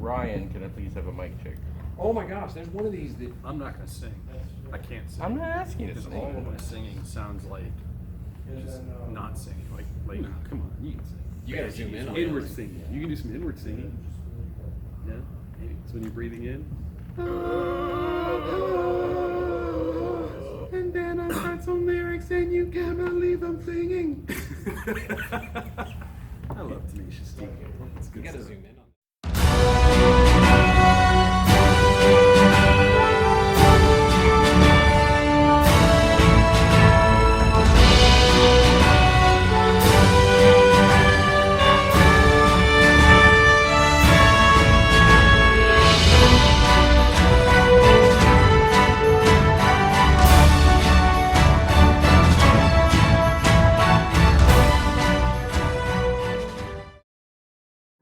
Ryan can at least have a mic check. Oh my gosh, there's one of these that... I'm not going to sing. I can't sing. I'm not asking you to Because all of sing. my singing sounds like just not singing. Like Come on, you can sing. You gotta zoom in on Inward it. singing. You can do some inward singing. Yeah. So when you're breathing in. And then I write some lyrics and you can't believe I'm singing. I love Tenacious D. It's You good gotta stuff. zoom in on it.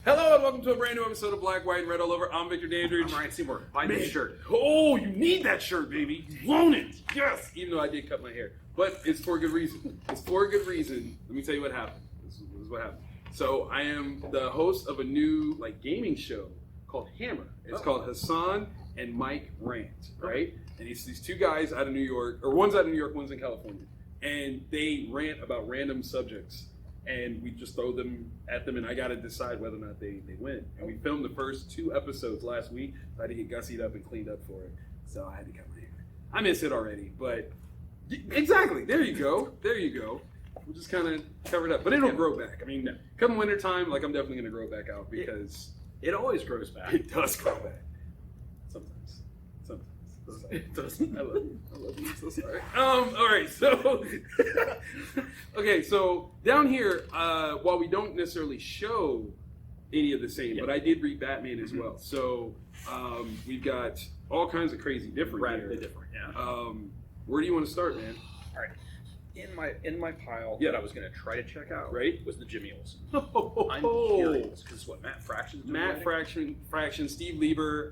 Hello and welcome to a brand new episode of Black, White, and Red All Over. I'm Victor Dandridge. I'm Ryan Seymour. Buy me a shirt. Oh, you need that shirt, baby. You want it. Yes. Even though I did cut my hair. But it's for a good reason. It's for a good reason. Let me tell you what happened. This is what happened. So I am the host of a new gaming show called Hammer. It's called Hassan and Mike Rant, right? And it's these two guys out of New York, or one's out of New York, one's in California. And they rant about random subjects. And we just throw them at them, and I got to decide whether or not they win. And we filmed the first 2 episods last week. I had to get gussied up and cleaned up for it. So I had to cut my hair. I miss it already, but exactly. There you go. There you go. We'll just kind of cover it up. But it'll grow back. I mean, come winter time, I'm definitely going to grow back out because It always grows back. it does grow back. Sometimes. It doesn't. I love you. I'm so sorry. All right. So, okay. So down here, while we don't necessarily show any of the same, but I did read Batman as well. So we've got all kinds of crazy different Radically here. different, yeah. Where do you want to start, man? All right. In my pile Yeah. that I was going to try to check out Right. was the Jimmy Olsen. Oh, I'm curious because what Matt Fraction's doing. Matt Fraction, Steve Lieber,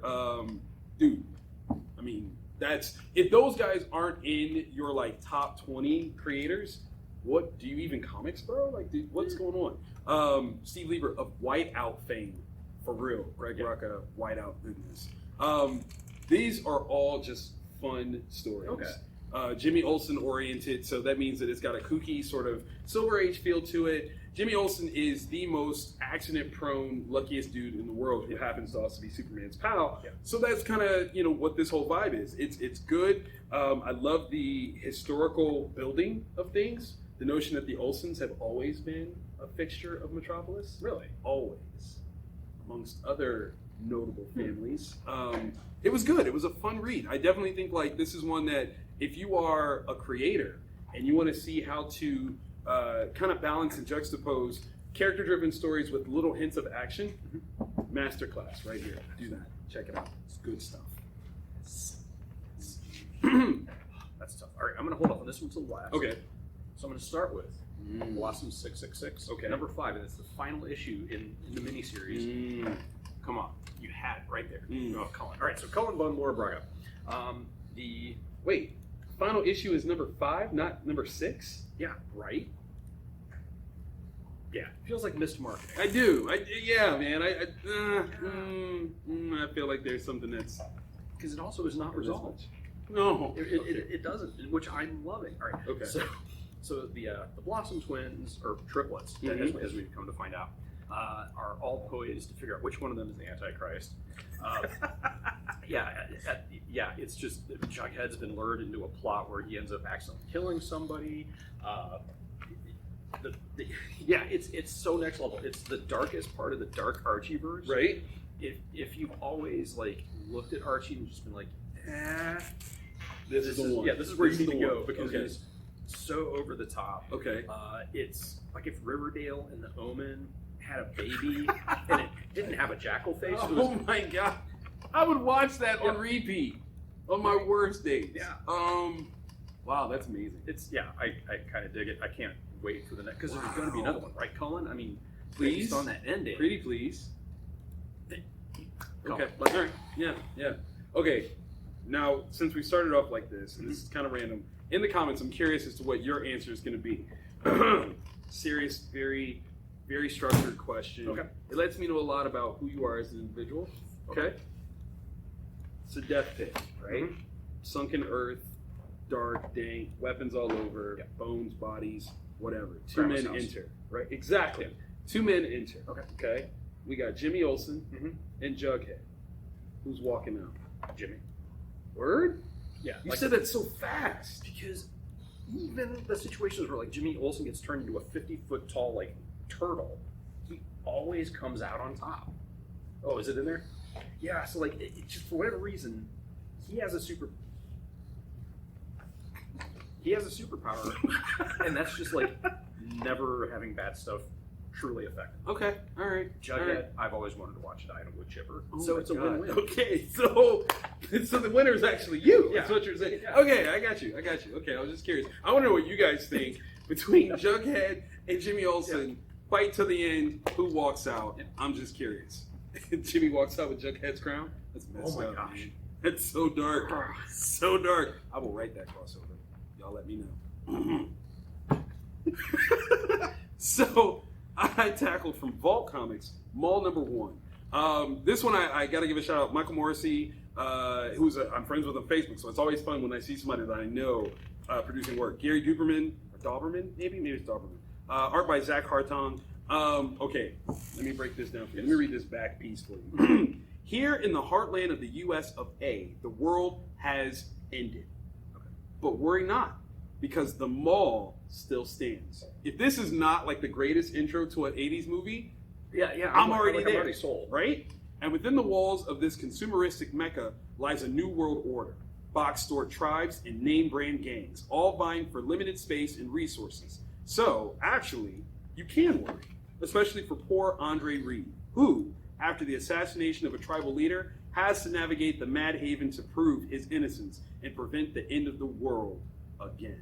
dude. I mean, that's if those guys aren't in your top 20 creators, what do you even comics, bro? Dude, what's going on? Steve Lieber of Whiteout fame, for real. Greg Rucka, Whiteout goodness. These are all just fun stories. Okay. Jimmy Olsen oriented, so that means that it's got a kooky sort of Silver Age feel to it. Jimmy Olsen is the most accident-prone, luckiest dude in the world who happens to also be Superman's pal. Yeah. So that's kind of what this whole vibe is. It's good. I love the historical building of things. The notion that the Olsens have always been a fixture of Metropolis. Really? Always, amongst other notable families. It was good. It was a fun read. I definitely think this is one that if you are a creator and you want to see how to kind of balance and juxtapose character-driven stories with little hints of action, masterclass right here. Do that. Check it out. It's good stuff. That's tough. All right, I'm going to hold off on this one till last. Okay. So I'm going to start with Blossom 666. Okay. Number 5, and it's the final issue in the miniseries. Come on. You had it right there. Oh, Cullen. All right, so Cullen von Laura Braga. Wait. Final issue is number 5, not number 6? Yeah, right? Yeah, feels like missed marketing. I do. Yeah, man. I feel like there's something that's Because it also is not resolved. No. It doesn't, which I'm loving. All right. Okay. So the Blossom twins, or triplets, as we've come to find out, are all poised to figure out which one of them is the Antichrist. It's just that Jughead's been lured into a plot where he ends up accidentally killing somebody. It's so next level. It's the darkest part of the dark Archieverse. Right? If you've always looked at Archie and just been This is the one. Yeah, this is where you need to go one. because Okay. he's so over the top. Okay. It's like if Riverdale and the Omen had a baby and it didn't have a jackal face. It was, Oh my god. I would watch that on repeat on my worst days. Yeah. Wow, that's amazing. I kind of dig it. I can't wait for the next because there's going to be another one, right, Cullen? I mean, Please. based on that ending. Pretty please. Cullen. Okay. All right. Yeah. Okay. Now, since we started off like this, and this is kind of random, in the comments, I'm curious as to what your answer is going to be. Serious, very very structured question. Okay. It lets me know a lot about who you are as an individual. Okay. It's a death pit, right? Mhm. Sunken earth, dark, dank, weapons all over, Yeah. bones, bodies, whatever. Two Grandma's men house. enter, right? Exactly. 2 men enter. Okay. Okay. We got Jimmy Olsen Mhm. and Jughead. Who's walking out? Jimmy. Word? Yeah. You like- said that so fast. because even the situations where like Jimmy Olsen gets turned into a 50-foot tall like turtle, he always comes out on top. Oh, is it in there? Yeah, so like it just for whatever reason, he has a superpower, and that's just like never having bad stuff truly affect him. Okay. All right. All Jughead, right. I've always wanted to watch Die in a Wood Chipper, Oh so my it's a God. win-win. Okay, so the winner is actually you. Yeah. That's what you're saying. Yeah. Okay, I got you. Okay, I was just curious. I want to know what you guys think between Jughead and Jimmy Olsen. Fight to the end. Who walks out? Yeah. I'm just curious. Jimmy walks out with Jughead's crown. That's messed Oh my up, gosh. man. That's so dark. So dark. I will write that crossover. Y'all let me know. So I tackled from Vault Comics, Mall number 1. This one I got to give a shout out. Michael Morrissey, I'm friends with on Facebook, so it's always fun when I see somebody that I know producing work. Gary Duberman, or Dauberman, maybe it's Dauberman. Art by Zach Hartong. Okay, let me break this down for you. Let me read this back piece for you. Here in the heartland of the US of A, the world has ended. Okay. But worry not, because the mall still stands. If this is not like the greatest intro to an 80s movie, Yeah, I'm already there, I'm already sold. right? And within the walls of this consumeristic mecca lies a new world order. Box store tribes and name brand gangs, all vying for limited space and resources. So, actually, you can worry, especially for poor Andre Reed, who, after the assassination of a tribal leader, has to navigate the Mad Haven to prove his innocence and prevent the end of the world again.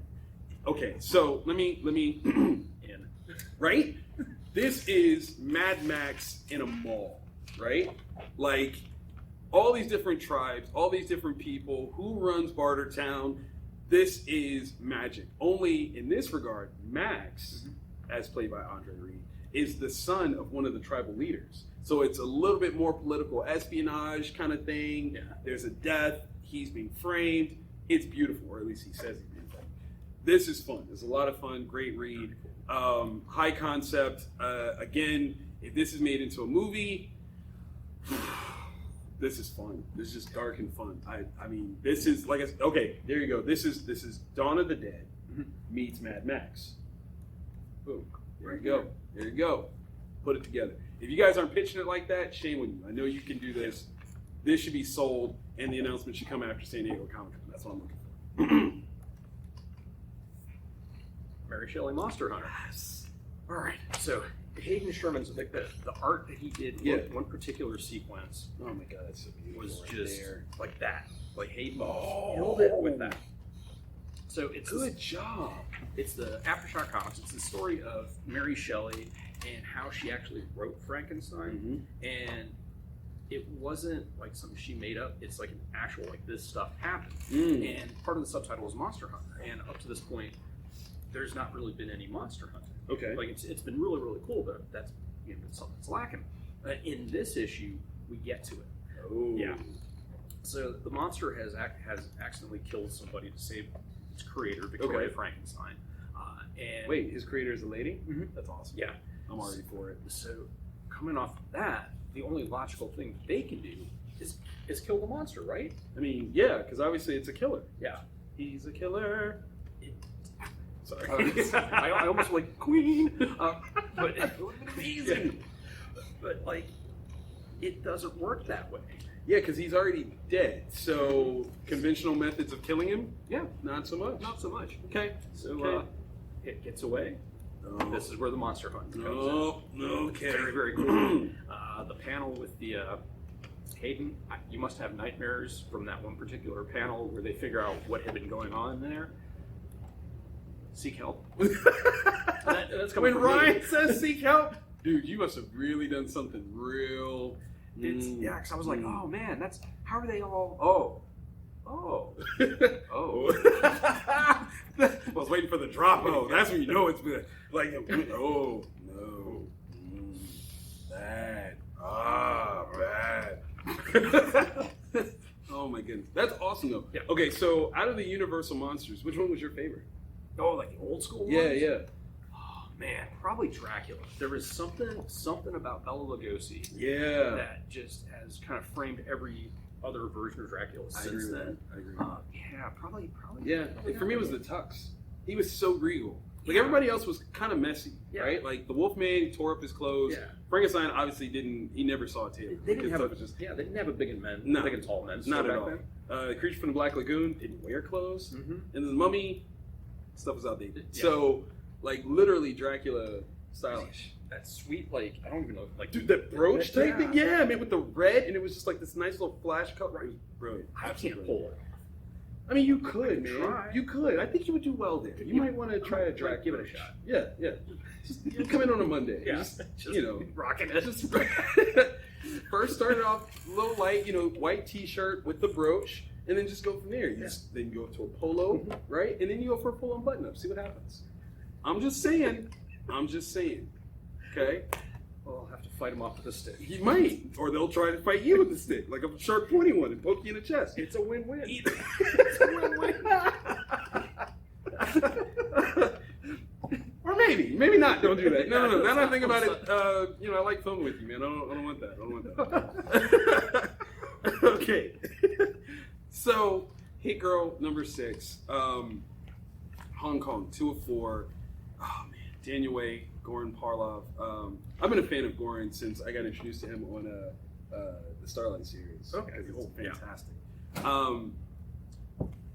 Okay, so let me In. right? This is Mad Max in a mall, right? Like all these different tribes, all these different people, who runs Bartertown. This is magic. Only in this regard, Max, as played by Andre Reed, is the son of one of the tribal leaders. So it's a little bit more political espionage kind of thing. Yeah. There's a death. He's being framed. It's beautiful, or at least he says he's being framed. This is fun. It's a lot of fun. Great read. High concept. Again, if this is made into a movie, this is fun. This is just dark and fun. I mean, this is like okay. There you go. This is Dawn of the Dead meets Mad Max. Boom. There you go. There you go. Put it together. If you guys aren't pitching it like that, shame on you. I know you can do this. This should be sold, and the announcement should come after San Diego Comic-Con. That's what I'm looking for. Mary Shelley Monster Hunter. Yes. All right, so Hayden Sherman's like the art that he did. Yeah. One particular sequence Oh my God, that's so beautiful. was right just there. like that. Like Hayden Oh. killed it with that. So it's Good job. It's the AfterShock comics. It's the story of Mary Shelley and how she actually wrote Frankenstein. And it wasn't like something she made up. It's like an actual, like, this stuff happened. And part of the subtitle is Monster Hunter. And up to this point, there's not really been any monster hunting. Okay. Like it's been really, really cool, but that's been something that's lacking. In this issue, we get to it. Oh. Yeah. So the monster has accidentally killed somebody to save its creator, Victoria Okay. Frankenstein. And Wait, his creator is a lady? Mhm. That's awesome. yeah. I'm already for it. So coming off of that, the only logical thing they can do is kill the monster, right? I mean, yeah, because obviously it's a killer. Yeah. He's a killer. It, Sorry. I almost like Queen, but It would've been amazing. But like, it doesn't work that way. Yeah, because he's already dead. So conventional methods of killing him, yeah, not so much. Not so much. Okay. So Okay. it gets away. No. This is where the monster hunt comes No. in. Okay. Very, very cool. The panel with the Hayden, you must have nightmares from that one particular panel where they figure out what had been going on there. Seek help. That's coming When from me. Ryan says seek help, dude, you must have really done something real. Yeah, because I was like, oh man, that's how are they all? Oh. I was waiting for the drop. Oh, that's when you know it's been like, oh no. bad. Bad. Oh my goodness, that's awesome though. Yeah. Okay, so out of the Universal monsters, which one was your favorite? Oh, like the old school ones? Yeah. Oh man, probably Dracula. There was something about Bela Lugosi Yeah. that just has kind of framed every other version of Dracula I since agree with then. that. I agree. Yeah, probably. Yeah, for me it was the Tux. He was so regal. Like everybody else was kind of messy, Yeah. right? Like the Wolfman tore up his clothes. Yeah. Frankenstein obviously didn't. He never saw a tail. They didn't His have stuff a, was just yeah, they didn't have a big and tall men. not back at all. then. The Creature from the Black Lagoon didn't wear clothes, Mm-hmm. and the Mummy stuff was outdated. Yeah. So like literally Dracula stylish. That sweet, like I don't even know, like Dude, that brooch type thing, yeah. yeah, man, with the red, and it was just like this nice little flash color. It was brilliant. I Absolutely can't brilliant. pull it. I mean, you could, I man. try. You could. I think you would do well there. You might want to try a Dracula. Give it a shot. Yeah. Just you come in on a Monday. Yeah, Just, you know, rocking it. just first started off a little light, white T-shirt with the brooch, and then just go from there. Then you go to a polo, right? And then you go for a pull-on button-up. See what happens. I'm just saying. Okay. Well, I'll have to fight him off with a stick. He might, or they'll try to fight you with the stick, like a sharp, pointy one, and poke you in the chest. It's a win-win. It's a win-win. Or maybe not. Don't do that. No. Now that I think about it, I like filming with you, man. I don't want that. Okay. So, Hit Girl number 6, Hong Kong 2 of 4. Oh man, Daniel Way, Goran Parlov. I've been a fan of Goran since I got introduced to him on the Starlight series. Okay, It's cool. fantastic.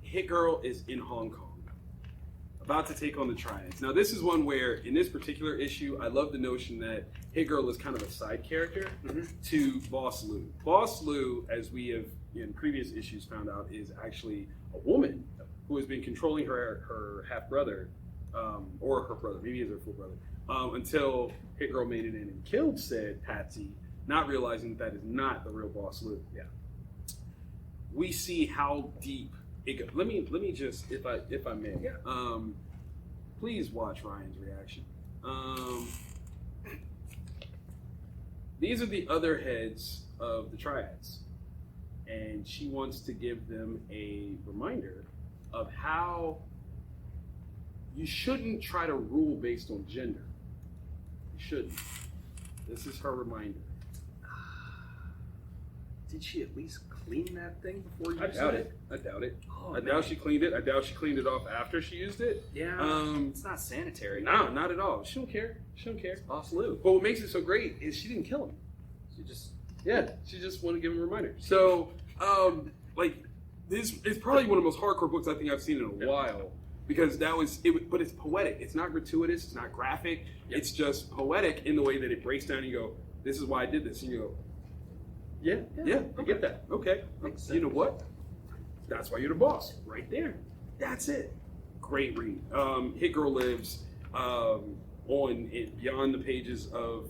Hit Girl is in Hong Kong, about to take on the Triads. Now, this is one where, in this particular issue, I love the notion that Hit Girl is kind of a side character to Boss Lou. Boss Lou, as we have in previous issues found out, is actually a woman who has been controlling her half brother, or her brother, maybe he's her full brother, until Hit Girl made it in and killed said Patsy, not realizing that is not the real Boss Lou. Yeah. We see how deep it goes. Let me just, if I may, please watch Ryan's reaction. These are the other heads of the Triads, and she wants to give them a reminder of how you shouldn't try to rule based on gender. You shouldn't. This is her reminder. Did she at least clean that thing before you I used doubt it. I doubt it. Oh, I doubt she cleaned it. I doubt she cleaned it off after she used it. Yeah. Um, It's not sanitary. No, not at all. She don't care. She don't care. Boss Lou. But what makes it so great is she didn't kill him. She just wanted to give him a reminder. So, this is probably one of the most hardcore books I think I've seen in a while, because that was it. But it's poetic. It's not gratuitous. It's not graphic. Yep. It's just poetic in the way that it breaks down. And you go, "This is why I did this," and you go, "Yeah, I get that. Okay, Makes you know sense. what? That's why you're the boss, right there. That's it. Great read. Hit Girl lives on it beyond the pages of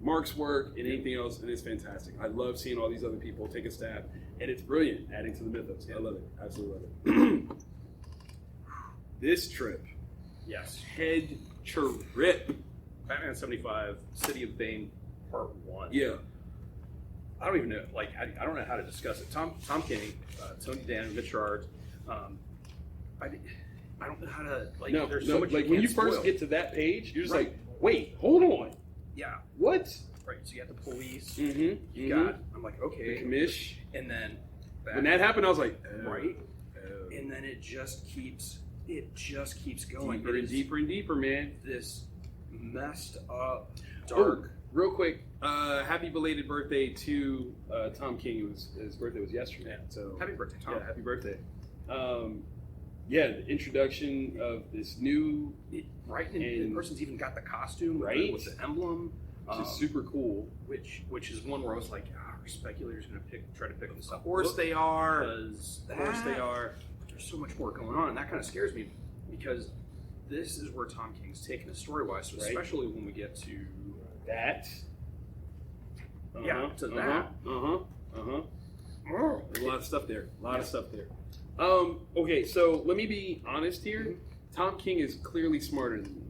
Mark's work and anything else, and it's fantastic. I love seeing all these other people take a stab, and it's brilliant, adding to the mythos. I love it. Absolutely love it. This trip, Yes. head trip. Batman 75, City of Bane, Part 1. Yeah. I don't even know, I don't know how to discuss it. Tom King, Tony Dan, Mitch Yard, I don't know how to, there's so much like you when can't you first spoil. get to that page, you're just Right. like, wait, hold on. Yeah. What? Right, so you got the police, Mm-hmm. you got, I'm like, the okay. commish. And then, When that happened, I was like, right? oh. And then it just keeps going. Deeper It and is deeper and deeper, man. This messed up, dark. Oh, real quick, happy belated birthday to Tom King. His birthday was yesterday. So Happy birthday, Tom. Yeah, happy birthday. The introduction of this new, Right, and the person's even got the costume, Right. with the emblem, which is super cool. which is one where I was like, are speculators going to try to pick this up? Of course they are. Because Of course they are. There's so much more going on, and that kind of scares me because this is where Tom King's taken it story-wise, so Right. especially when we get to That. Yeah, to that. There's a lot of stuff there. Okay, so let me be honest here. Tom King is clearly smarter than me.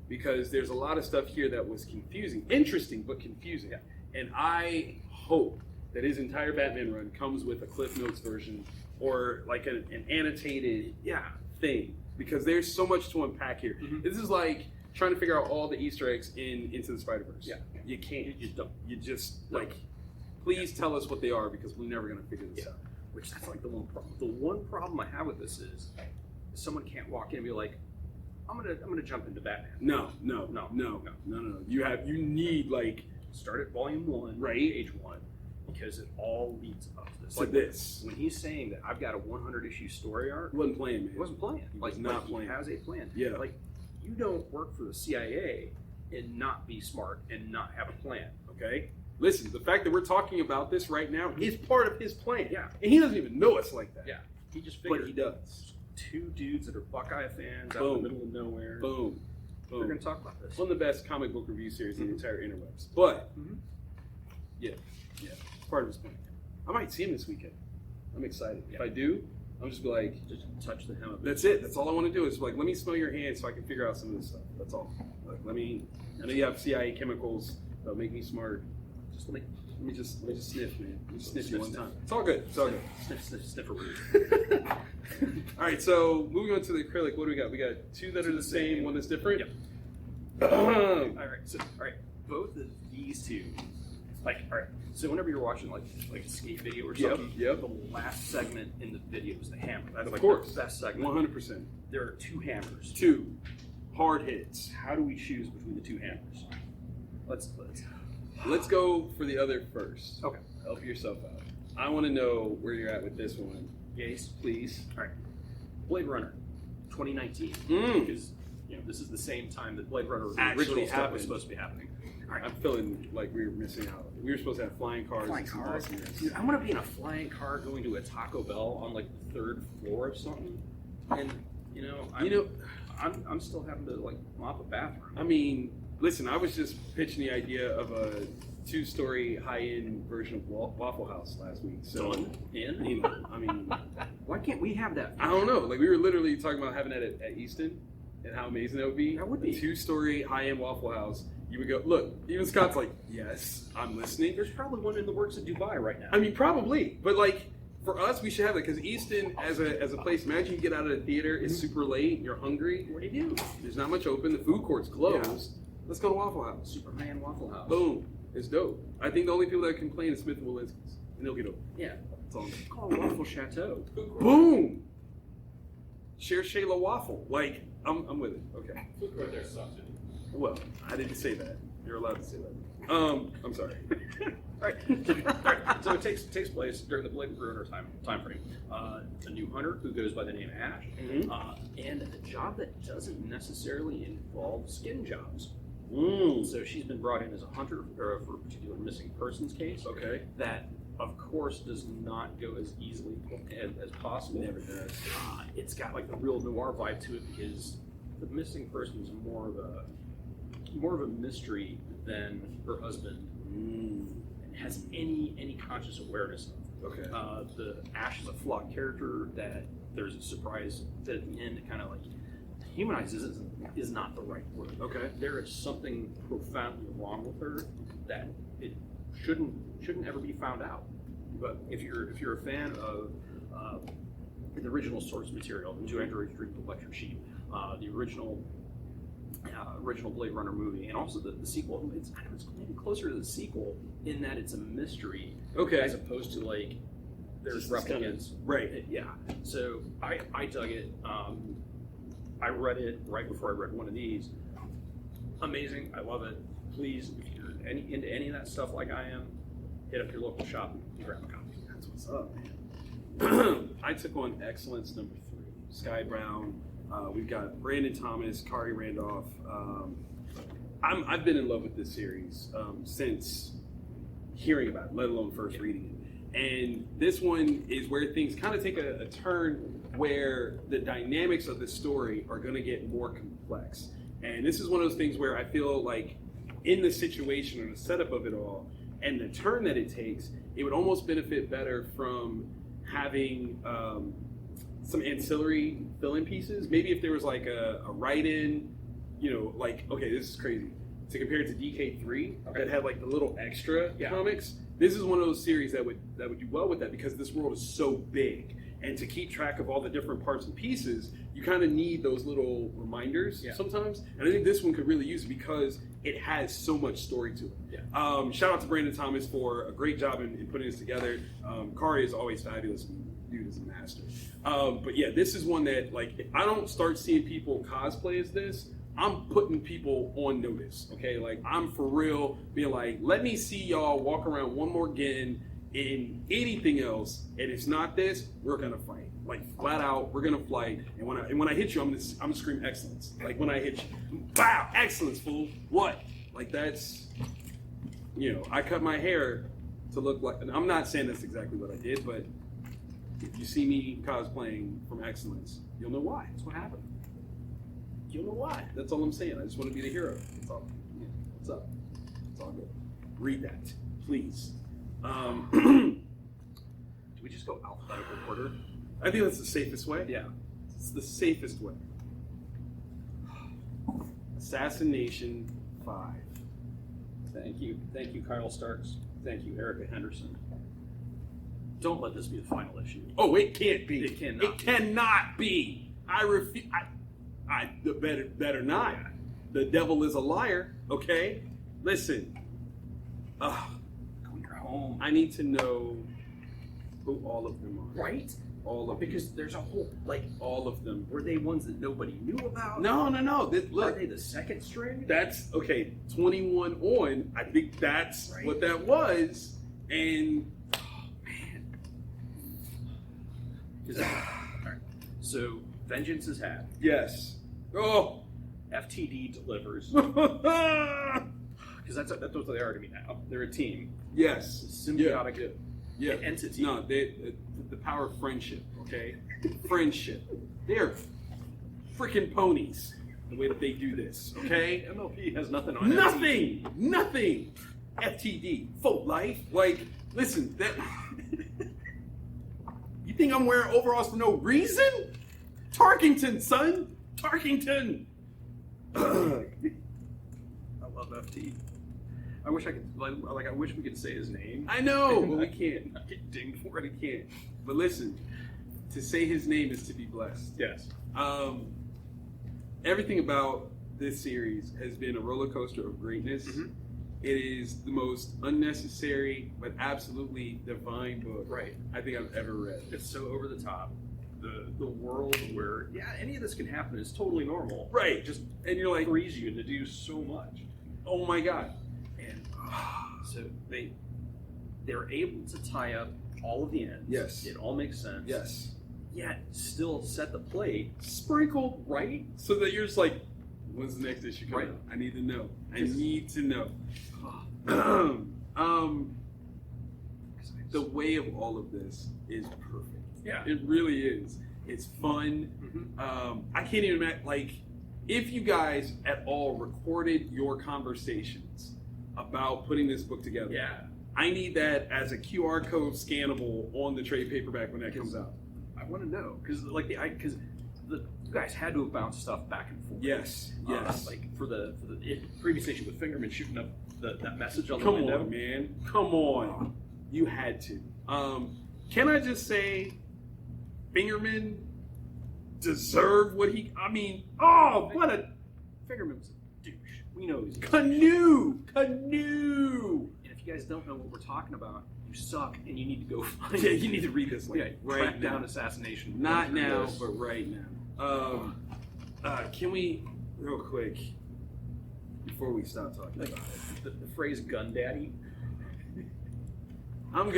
because there's a lot of stuff here that was confusing, interesting but confusing. And I hope that his entire Batman run comes with a Cliff Notes version or like an annotated thing, because there's so much to unpack here. This is like trying to figure out all the Easter eggs in Into the Spider-Verse. You can't. You just like, please tell us what they are, because we're never gonna figure this out. Which that's like the one problem. The one problem I have with this is someone can't walk in and be like, I'm gonna jump into Batman. No. You need like, start at volume 1, right? Page 1, because it all leads up to this. To this. When he's saying that I've got a 100 issue story arc, He wasn't playing, man. he wasn't playing. He was not playing. He has a plan. Yeah. Like, you don't work for the CIA and not be smart and not have a plan. Okay? Listen, the fact that we're talking about this right now is part of his plan. Yeah. And he doesn't even know us like that. Yeah. He just figured. But he does. Two dudes that are Buckeye fans out Boom. in the middle of nowhere. Boom. We're going to talk about this. One of the best comic book review series in the entire interwebs. But, yeah, part of his plan. I might see him this weekend. I'm excited. If I do, I'm just be like, Just touch the hem of it. that's it. That's all I want to do is like, let me smell your hand so I can figure out some of this stuff. That's all. Like, I know you have CIA chemicals that'll make me smart. Just let me just sniff, man. Let me just sniff you one time. It's all good. It's all good. Sniff a root. All right, so moving on to the acrylic, what do we got? We got two that are the same, one that's different. All right. Both of these two, like, all right. So whenever you're watching like a skate video or something, the last segment in the video is the hammer. That's like the best segment. 100%. There are two hammers. Two hard hits. How do we choose between the two hammers? Let's go for the other first. Okay. Help yourself out. I want to know where you're at with this one. Yes. Please. All right. Blade Runner, 2019. Because this is the same time that Blade Runner original stuff was supposed to be happening. All right. I'm feeling like we were missing out. We were supposed to have flying cars. Flying cars. Dude, I want to be in a flying car going to a Taco Bell on like the 3rd floor of something, and I'm still having to like mop a bathroom. I mean, listen, I was just pitching the idea of a 2-story high-end version of Waffle House last week. So, I mean, why can't we have that? I don't know. Like, we were literally talking about having that at Easton and how amazing that would be. That would be. A 2-story high-end Waffle House. You would go, look, even Scott's like, yes, I'm listening. There's probably one in the works in Dubai right now. I mean, probably. But, like, for us, we should have that, because Easton, as a place, imagine you get out of the theater, it's super late, you're hungry. What do you do? There's not much open, the food court's closed. Yeah. Let's go to Waffle House. Super high-end Waffle House. Boom. It's dope. I think the only people that complain is Smith and Walensky's, and they'll get over. Yeah. That's all. Call it Waffle Chateau. Boom. Share Shayla Waffle. Like, I'm with it. Okay. Food court there sucks. Well, I didn't say that. You're allowed to say that. I'm sorry. All right. So it takes place during the Blade Runner time frame. A new hunter who goes by the name Ash, and a job that doesn't necessarily involve skin jobs. So she's been brought in as a hunter for a particular missing persons case. Okay. That, of course, does not go as easily as possible. Never does. It's got like the real noir vibe to it, because the missing person is more of a mystery than her husband has any conscious awareness of. Okay. The Ash is a flawed character that there's a surprise that at the end it kind of like humanizes is not the right word. Okay. There is something profoundly wrong with her that it shouldn't ever be found out. But if you're a fan of the original source material, the Two Androids Dream of Electric Sheep, the original Blade Runner movie, and also the sequel, it's maybe closer to the sequel in that it's a mystery, as opposed to like there's replicants. Right. Yeah. So I dug it. I read it right before I read one of these. Amazing. I love it. Please, if you're into any of that stuff like I am, hit up your local shop and grab a copy. That's what's up, man. I took on Excellence #3. Sky Brown. We've got Brandon Thomas, Kari Randolph. I've been in love with this series since hearing about it, let alone first reading it. And this one is where things kind of take a turn where the dynamics of the story are going to get more complex. And this is one of those things where I feel like in the situation or the setup of it all and the turn that it takes, it would almost benefit better from having some ancillary fill-in pieces. Maybe if there was like a write-in you know, like, okay, this is crazy. To compare it to DK3, that had like the little extra comics, this is one of those series that would do well with that because this world is so big. And to keep track of all the different parts and pieces, you kind of need those little reminders sometimes. And I think this one could really use it because it has so much story to it. Yeah. Shout out to Brandon Thomas for a great job in putting this together. Kari is always fabulous. Dude is a master. But yeah, this is one that, like, if I don't start seeing people cosplay as this, I'm putting people on notice, okay? Like, I'm for real being like, let me see y'all walk around one more again in anything else, and it's not this, we're gonna fight. Like, flat out, we're gonna fight. And when I hit you, I'm gonna scream excellence. Like, when I hit you, wow, excellence, fool. What? Like, that's, you know, I cut my hair to look like, and I'm not saying that's exactly what I did, but if you see me cosplaying from excellence, you'll know why. That's what happened. You'll know why. That's all I'm saying. I just want to be the hero. That's all. Yeah. What's up? It's all good. Read that, please. Do we just go alphabetical order? I think that's the safest way. Yeah. It's the safest way. Assassination 5. Thank you, Kyle Starks. Thank you, Erica Henderson. Don't let this be the final issue. Oh, it can't be. It cannot. It cannot be. I refuse. Better not. Yeah. The devil is a liar. Okay. Listen. Go your home. I need to know who all of them are. Right? All of Because there's a whole, like, all of them. were they ones that nobody knew about? No. Look, Are they the second string? that's okay. 21 on. I think that's Right. what that was. And oh, man. All right. So vengeance is had. Yes. Oh. FTD delivers. Yes. Because that's what they are to me now. They're a team. Symbiotic. Yeah. Entity. No, the power of friendship, okay? Friendship. They're freaking ponies, the way that they do this, okay? MLP has nothing on Nothing! FTD, folk life. Like, listen, that. You think I'm wearing overalls for no reason? Tarkington, son! Tarkington! I love FT. I wish I could, I wish we could say his name. I know, but we I can't. I get dinged for it. We can't. But listen, to say his name is to be blessed. Yes. Everything about this series has been a roller coaster of greatness. Mhm. It is the most unnecessary but absolutely divine book Right. I think I've ever read. It's so over the top. The world where, any of this can happen is totally normal. Right. Just And you're like, frees you to do so much. oh my God. And so they're able to tie up all of the ends. Yes. It all makes sense. Yes. Yet still set the plate Sprinkled right. so that you're just like, when's the next issue coming Right. out? I need to know. I need to know. The way of all of this is perfect. Yeah. It really is. It's fun. Mhm. I can't even imagine, like, if you guys at all recorded your conversations about putting this book together. Yeah. I need that as a QR code scannable on the trade paperback when that comes out. I want to know because you guys had to have bounced stuff back and forth. Yes. Like for the previous issue with Fingerman shooting up that message on the Come window. on, man. Come on. You had to. Can I just say, Fingerman deserved what he. I mean, oh, what a Fingerman was a douche. We know he's a douche. canoe. And if you guys don't know what we're talking about, you suck, and you need to go find. Yeah, you need to read this, like, Yeah, right track now. down assassination. Not now, Yes. but right now. Can we, real quick, before we stop talking Like, about it, the phrase "gun daddy." I'm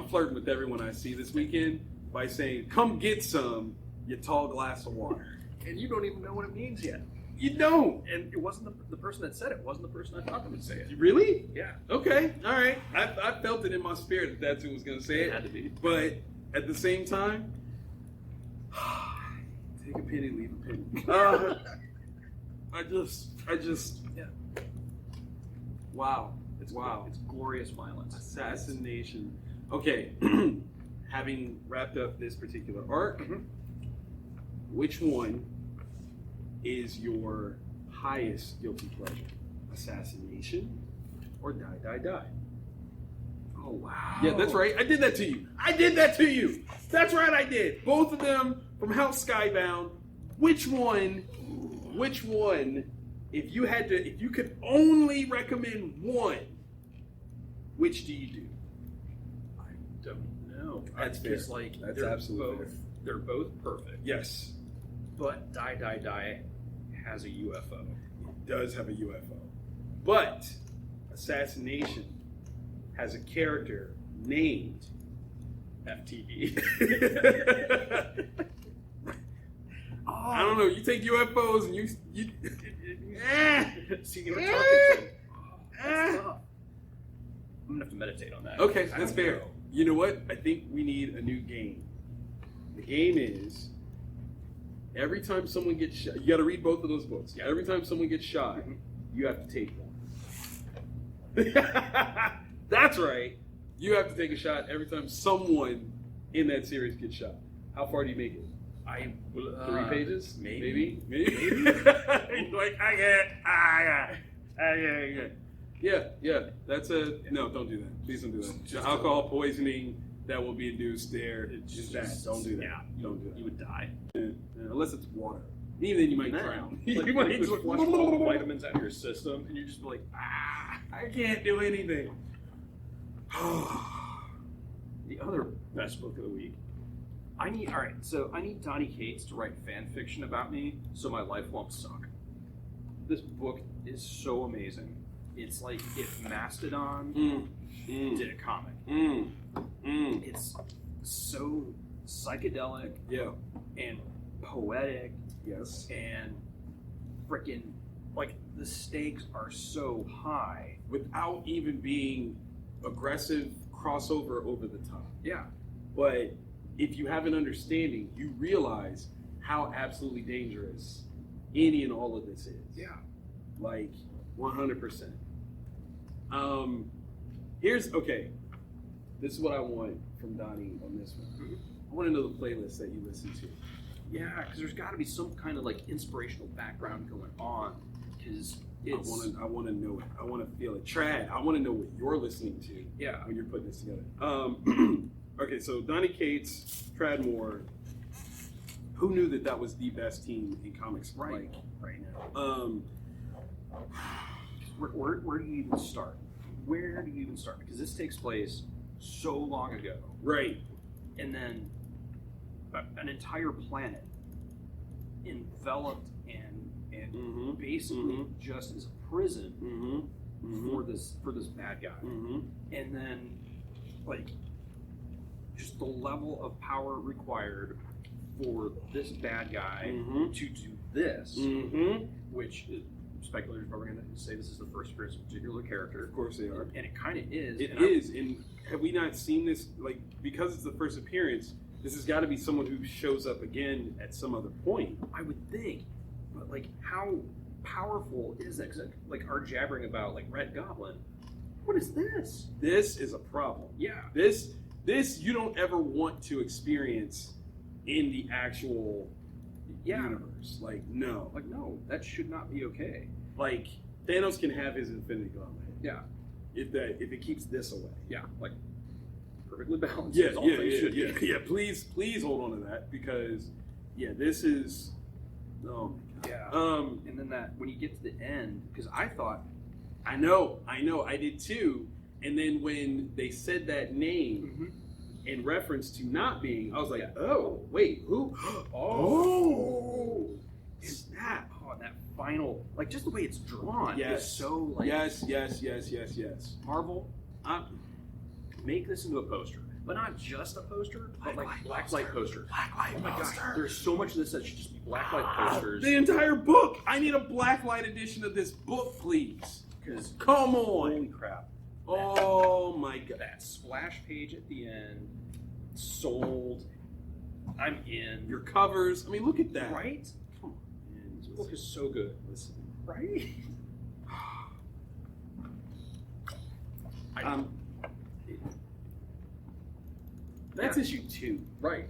flirting with everyone I see this weekend by saying, come get some, you tall glass of water. And you don't even know what it means yet. You don't. And it wasn't the person that said it. Wasn't the person I thought that would say it. Really? Yeah. Okay, all right. I felt it in my spirit that that's who was going to say It had it. to be. But at the same time, take a penny, leave a penny. I just, Yeah. wow. Wow. It's glorious violence. Assassination. Okay, having wrapped up this particular arc, Mhm. which one is your highest guilty pleasure? Assassination or die, die, die? Oh, wow. Yeah, that's right. I did that to you. That's right, I did. Both of them from House Skybound. Which one, if you could only recommend one, which do you do? I don't know. That's Because, fair. like, That's absolutely fair. they're both perfect. Yes, But Die, Die, Die has a UFO. it does have a UFO. But Assassination has a character named FTV. I don't know. You take UFOs and you See, you were talking to that's tough. I'm gonna have to meditate on that. Okay, I that's don't fair. know. You know what? I think we need a new game. The game is every time someone gets shot, you got to read both of those books. Yeah. Every time someone gets shot, you have to take one. That's right. You have to take a shot every time someone in that series gets shot. How far do you make it? 3 pages? Maybe. Like, I can't. Yeah. That's no, don't do that. Please don't do that. The alcohol poisoning that will be induced there is bad. Don't do that. Yeah, Don't do that. you would die. Yeah, unless it's water. Even then you might drown. Like, You might just just flush all the vitamins out of your system, and you just be like, I can't do anything. the other best book of the week. I need Donnie Cates to write fan fiction about me so my life won't suck. This book is so amazing. It's like if Mastodon did a comic. It's so psychedelic Yeah. and poetic Yes. and freaking like the stakes are so high. Without even being aggressive, crossover over the top. Yeah. But if you have an understanding, you realize how absolutely dangerous any and all of this is. Yeah. Like 100%. This is what I want from Donnie on this one. I want to know the playlist that you listen to. Yeah, because there's got to be some kind of like inspirational background going on. Because it's I want to know it. I want to feel it. Trad, I want to know what you're listening to. Yeah. When you're putting this together. Okay, so Donnie Cates, Trad Moore. Who knew that was the best team in comics right now. now? Where do you even start? Where do you even start? Because this takes place so long ago. Right. And then an entire planet enveloped and basically just as a prison for this bad guy. And then like just the level of power required for this bad guy to do this, which speculators are probably going to say this is the first appearance of a particular character. Of course they are. And it kind of is. It is. And have we not seen this? Like, because it's the first appearance, this has got to be someone who shows up again at some other point. I would think. But, like, how powerful is that? Because, like, our jabbering about, like, Red Goblin. What is this? This is a problem. Yeah. This you don't ever want to experience in the actual universe. Like, no. Like, no, that should not be okay. Like, Thanos can have his Infinity Gauntlet. Yeah. If it keeps this away. Yeah, like, perfectly balanced. Yeah, as all things should be. yeah. Please hold on to that because, this is, oh my God. Yeah. And then that, when you get to the end, because I thought, I know, I did too. And then when they said that name in reference to not being, I was like, oh, wait, who? Oh, snap. Oh, and that final, like, just the way it's drawn is so, like... Yes. Marvel, make this into a poster. But not just a poster, but like blacklight posters. Blacklight poster. God, there's so much of this that should just be blacklight posters. The entire book. I need a blacklight edition of this book, please. Because come on. Holy crap. Oh my God. That splash page at the end, sold. I'm in. Your covers. I mean, look at that. Right? Come on, man. This book is so good. Listen. Right? That's issue 2. Right.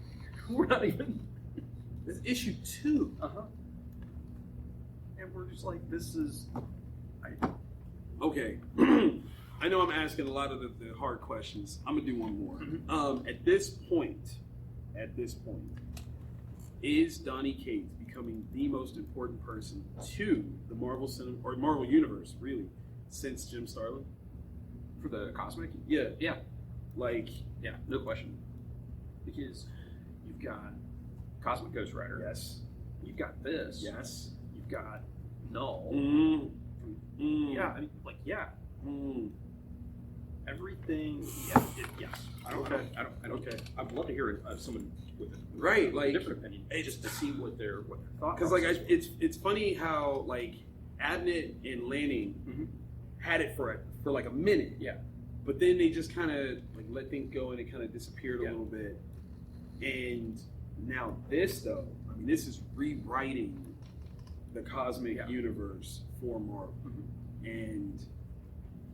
We're not even. It's issue 2. we're just like, this is. Okay. I know I'm asking a lot of the hard questions. I'm gonna do one more. At this point, is Donny Cates becoming the most important person to the Marvel cinema or Marvel universe, really, since Jim Starlin? For the cosmic? Yeah. Yeah. Like, Yeah, no question. Because you've got Cosmic Ghost Rider. yes. You've got this. Yes. You've got Null. Yeah. I mean, like, yeah. Mm. Everything. Yeah. Yes. I don't. Okay. I don't. Okay. I'd love to hear someone with Right, a like, different opinion, just to see what their thought. Because like it's funny how like Abnett and Lanning Mhm. had it for like a minute. Yeah. But then they just kind of like let things go and it kind of disappeared a Yeah. little bit. And now this though, I mean, this is rewriting the cosmic Yeah. universe for Marvel. Mhm. And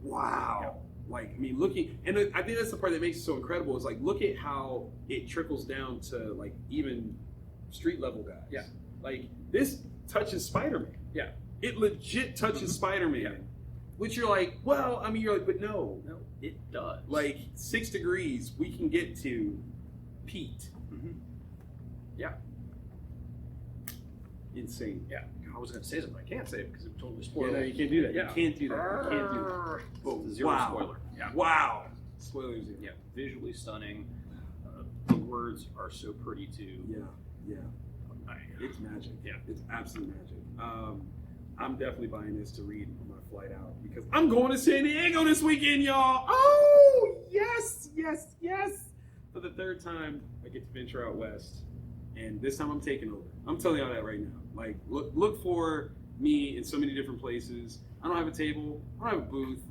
wow. Like, I mean, looking, and I think that's the part that makes it so incredible is like, look at how it trickles down to like even street level guys. Yeah. Like, this touches Spider-Man. Yeah. It legit touches Spider-Man. Yeah. Which you're like, well, I mean, you're like, but no. No, it does. Like, 6 degrees, we can get to Pete. Mhm. Yeah. Insane. Yeah. I was going to say something. I can't say it because it would totally Yeah, spoil no, it. you can't do that. Yeah. You can't do that. You can't do that. But zero Wow. spoiler. Yeah. Wow. Spoilers. Yeah. Visually stunning. The words are so pretty too. Yeah. Yeah. It's magic. Yeah. It's absolute magic. I'm definitely buying this to read on my flight out because I'm going to San Diego this weekend, y'all. Oh, yes, yes, yes. For the 3rd time, I get to venture out west. And this time I'm taking over. I'm telling y'all that right now. Like, look for me in so many different places. I don't have a table. I don't have a booth.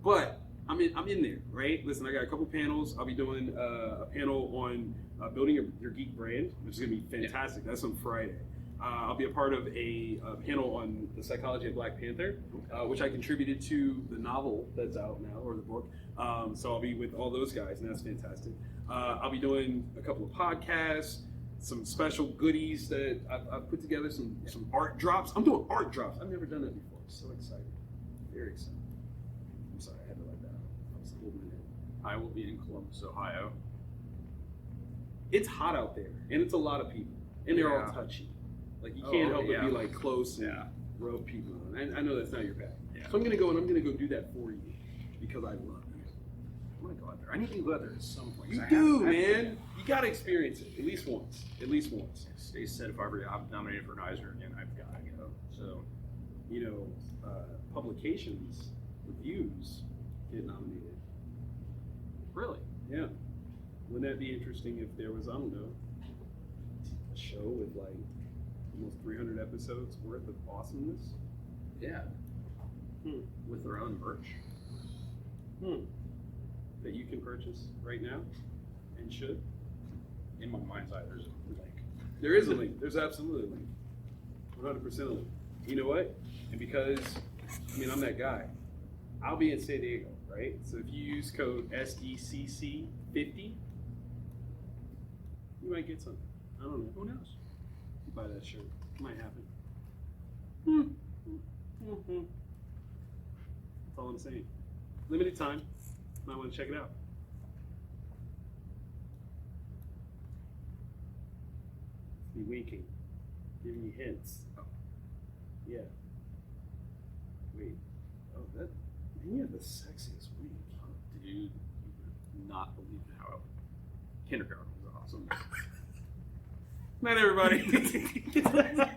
But I'm in there, right? Listen, I got a couple panels. I'll be doing a panel on building your geek brand, which is going to be fantastic. That's on Friday. I'll be a part of a panel on the psychology of Black Panther, which I contributed to the novel that's out now, or the book. So I'll be with all those guys, and that's fantastic. I'll be doing a couple of podcasts, some special goodies that I've put together, some art drops. I'm doing art drops. I've never done that before. I'm so excited. Very excited. I'm sorry, I had to let that out. I was holding it in. I will be in Columbus, Ohio. It's hot out there, and it's a lot of people, and they're all Yeah. touchy. Like, you can't help but yeah. be like close and Yeah. rub people. And I know that's not your bag. Yeah. So I'm gonna go and I'm gonna go do that for you because I love you. I want to go out there. I need to go out there at some point. You do, man. You gotta experience it at least once. At least once. Stay said if I'm nominated for an Eisner again, I've got to go. So, You know, publications, reviews get nominated. really, Yeah. Wouldn't that be interesting if there was, I don't know, a show with like almost 300 episodes worth of awesomeness? yeah, with their own merch. That you can purchase right now and should? In my mind's eye, there's a link. There is a link. There's absolutely a link. 100% a link. You know what? And because, I mean, I'm that guy. I'll be in San Diego, right? So if you use code SDCC50, you might get something. I don't know. Who knows? You buy that shirt. It might happen. That's all I'm saying. Limited time. Might want to check it out. Be winking. Giving you hints. Oh. Yeah. Wait. Oh, that. Man, you have the sexiest wink. Dude, you would not believe how kindergarten was awesome. Night, everybody.